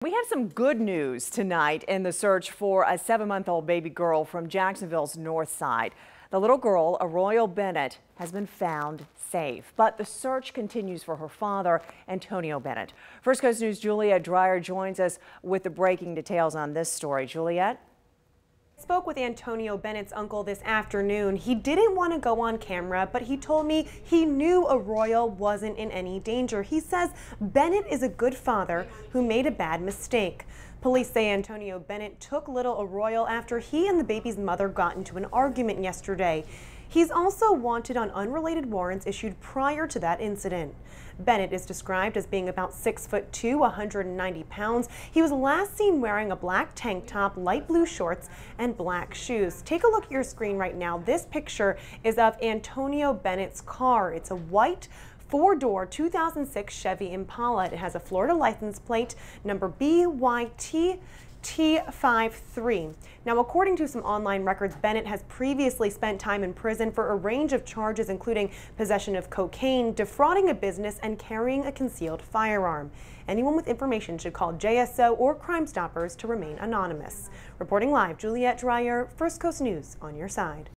We have some good news tonight in the search for a 7-month-old baby girl from Jacksonville's north side. The little girl, Aroyal Bennett, has been found safe, but the search continues for her father, Antonio Bennett. First Coast News' Juliet Dreyer joins us with the breaking details on this story. Juliet? Spoke with Antonio Bennett's uncle this afternoon. He didn't want to go on camera, but he told me he knew Aroyal wasn't in any danger. He says Bennett is a good father who made a bad mistake. Police say Antonio Bennett took little Aroyal after he and the baby's mother got into an argument yesterday. He's also wanted on unrelated warrants issued prior to that incident. Bennett is described as being about 6'2", 190 pounds. He was last seen wearing a black tank top, light blue shorts, and black shoes. Take a look at your screen right now. This picture is of Antonio Bennett's car. It's a white 4-door 2006 Chevy Impala. It has a Florida license plate number BYT T53. Now, according to some online records, Bennett has previously spent time in prison for a range of charges, including possession of cocaine, defrauding a business, and carrying a concealed firearm. Anyone with information should call JSO or Crime Stoppers to remain anonymous. Reporting live, Juliet Dreyer, First Coast News, on your side.